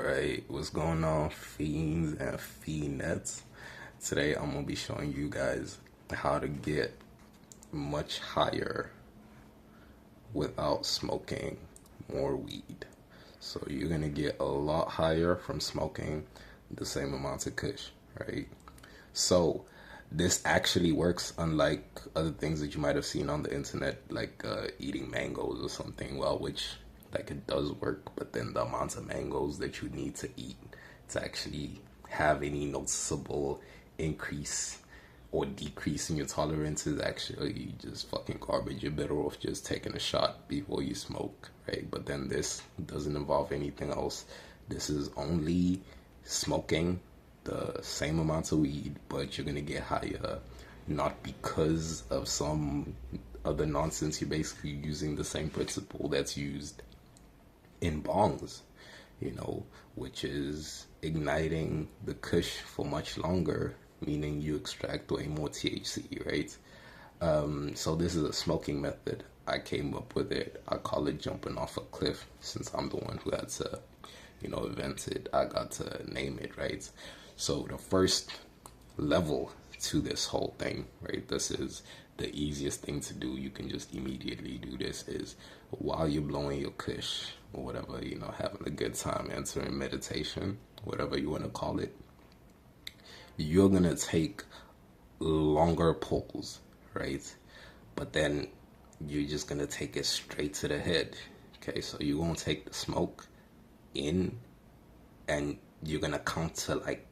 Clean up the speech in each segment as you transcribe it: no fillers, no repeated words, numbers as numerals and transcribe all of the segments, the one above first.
Alright, what's going on, fiends and fiendnettes? Today I'm gonna be showing you guys how to get much higher without smoking more weed. So you're gonna get a lot higher from smoking the same amount of kush, right? So this actually works, unlike other things that you might have seen on the internet, like eating mangoes or something. Well, which like it does work, but then the amount of mangoes that you need to eat to actually have any noticeable increase or decrease in your tolerance is actually just fucking garbage. You're better off just taking a shot before you smoke, right? But then this doesn't involve anything else. This is only smoking the same amount of weed, but you're gonna get higher, not because of some other nonsense. You're basically using the same principle that's used in bongs, which is igniting the kush for much longer, meaning you extract way more THC, right? So this is a smoking method. I came up with it. I call it jumping off a cliff, since I'm the one who had to, invent it. I got to name it, right? So the first level to this whole thing, right? This is the easiest thing to do. You can just immediately do this is while you're blowing your kush or whatever, having a good time, entering meditation, whatever you want to call it, you're going to take longer pulls, right? But then you're just going to take it straight to the head. Okay, so you're going to take the smoke in and you're going to count to like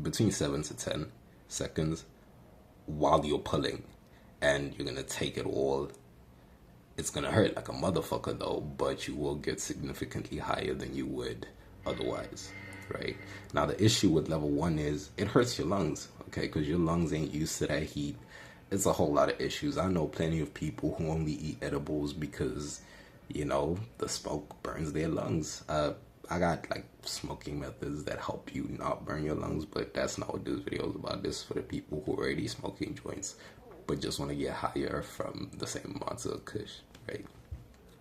between 7 to 10 seconds while you're pulling, and you're gonna take it all. It's gonna hurt like a motherfucker though, but you will get significantly higher than you would otherwise, right? Now the issue with level 1 is it hurts your lungs, okay, because your lungs ain't used to that heat. It's a whole lot of issues. I know plenty of people who only eat edibles because the smoke burns their lungs. I got like smoking methods that help you not burn your lungs, but that's not what this video is about. This is for the people who are already smoking joints but just want to get higher from the same amount of kush, right?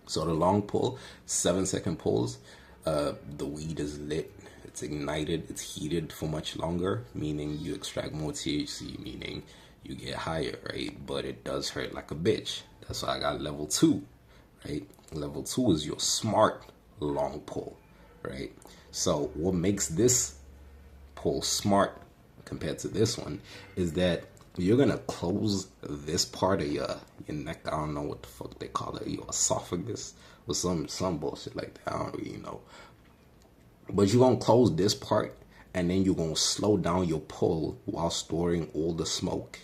So the long pull, 7-second pulls, the weed is lit, it's ignited, it's heated for much longer, meaning you extract more THC, meaning you get higher, right? But it does hurt like a bitch. That's why I got level 2, right? Level 2 is your smart long pull, right? So what makes this pull smart compared to this one is that you're gonna close this part of your neck. I don't know what the fuck they call it, your esophagus or some bullshit like that. I don't really know. But you're gonna close this part, and then you're gonna slow down your pull while storing all the smoke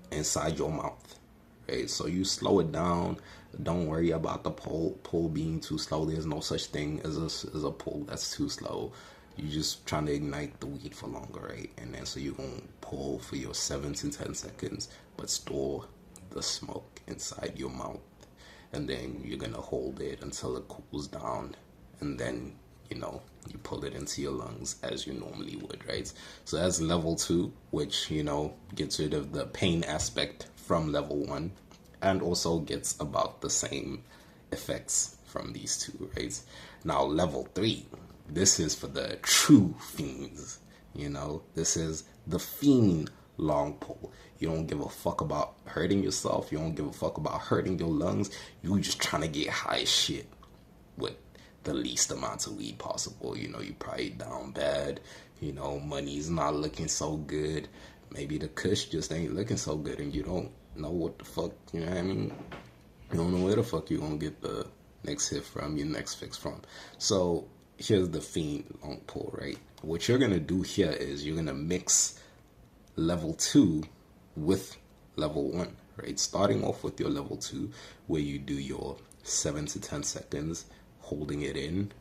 inside your mouth, right? So you slow it down. Don't worry about the pull being too slow. There's no such thing as a pull that's too slow. You're just trying to ignite the weed for longer, right? And then so you're going to pull for your 7 to 10 seconds, but store the smoke inside your mouth. And then you're going to hold it until it cools down. And then, you pull it into your lungs as you normally would, right? So that's level 2, which, gets rid of the pain aspect from level 1. And also gets about the same effects from these two, right? Now, level 3, this is for the true fiends, This is the fiend long pull. You don't give a fuck about hurting yourself. You don't give a fuck about hurting your lungs. You just trying to get high as shit with the least amount of weed possible. You probably down bad. Money's not looking so good. Maybe the kush just ain't looking so good, and you don't know what the fuck, you know what I mean? You don't know where the fuck you're gonna get the next hit from, your next fix from. So here's the fiend long pull, right? What you're gonna do here is you're gonna mix level 2 with level 1, right? Starting off with your level 2, where you do your 7 to 10 seconds holding it in,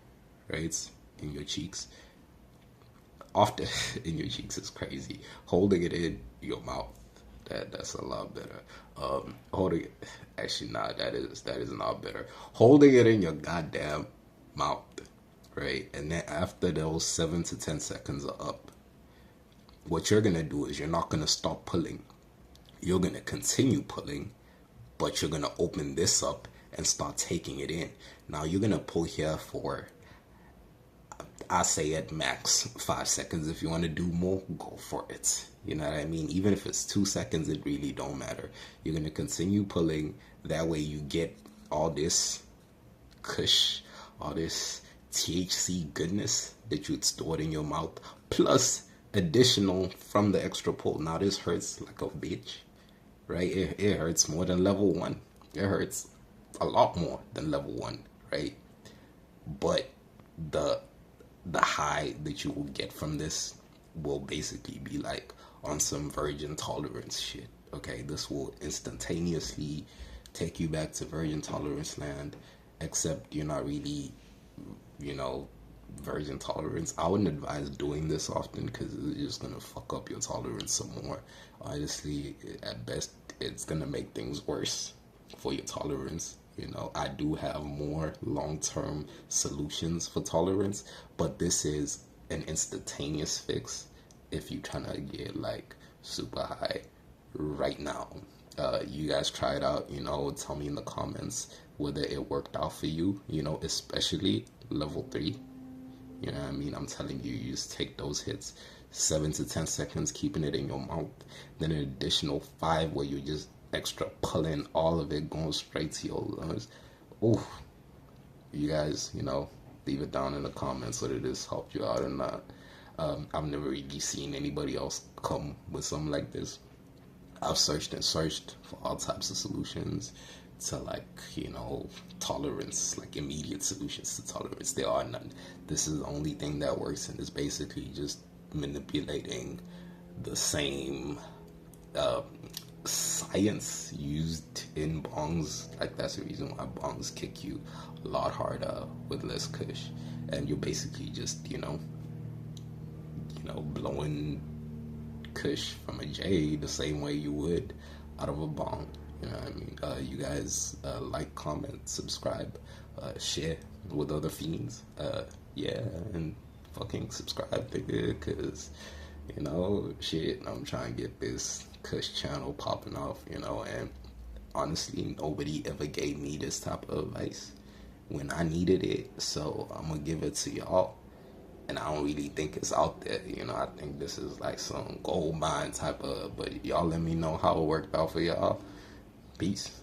right, in your cheeks. Often in your cheeks is crazy. Holding it in your mouth, that's a lot better. Holding it, actually, nah, that is not better. Holding it in your goddamn mouth, right? And then after those 7 to 10 seconds are up, what you're gonna do is you're not gonna stop pulling. You're gonna continue pulling, but you're gonna open this up and start taking it in. Now you're gonna pull here for I say at max 5 seconds. If you want to do more, go for it. You know what I mean? Even if it's 2 seconds, it really don't matter. You're gonna continue pulling. That way, you get all this kush, all this THC goodness that you'd stored in your mouth, plus additional from the extra pull. Now this hurts like a bitch, right? It hurts more than level one. It hurts a lot more than level one, right? But the the high that you will get from this will basically be like on some virgin tolerance shit. Okay, this will instantaneously take you back to virgin tolerance land, except you're not really, you know, virgin tolerance. I wouldn't advise doing this often because it's just gonna fuck up your tolerance some more. Honestly, at best, it's gonna make things worse for your tolerance. You know, I do have more long-term solutions for tolerance, but this is an instantaneous fix if you're trying to get like super high right now. You guys try it out, you know, tell me in the comments whether it worked out for you, you know, especially level 3. You know what I mean? I'm telling you, you just take those hits, 7 to 10 seconds, keeping it in your mouth, then an additional 5 where you just extra pulling all of it, going straight to your lungs. Ooh, you guys, you know, leave it down in the comments whether this helped you out or not. I've never really seen anybody else come with something like this. I've searched and searched for all types of solutions to, like, you know, tolerance, like immediate solutions to tolerance. There are none. This is the only thing that works, and it's basically just manipulating the same science used in bongs. Like, that's the reason why bongs kick you a lot harder with less kush, and you're basically just, you know, blowing kush from a J the same way you would out of a bong. You know what I mean? You guys like, comment, subscribe, share with other fiends. Yeah, and fucking subscribe, nigga, because, you know, shit, I'm trying to get this kush channel popping off, you know, and honestly, nobody ever gave me this type of advice when I needed it, so I'm gonna give it to y'all. And I don't really think it's out there, you know. I think this is like some gold mine type of, but y'all let me know how it worked out for y'all. Peace.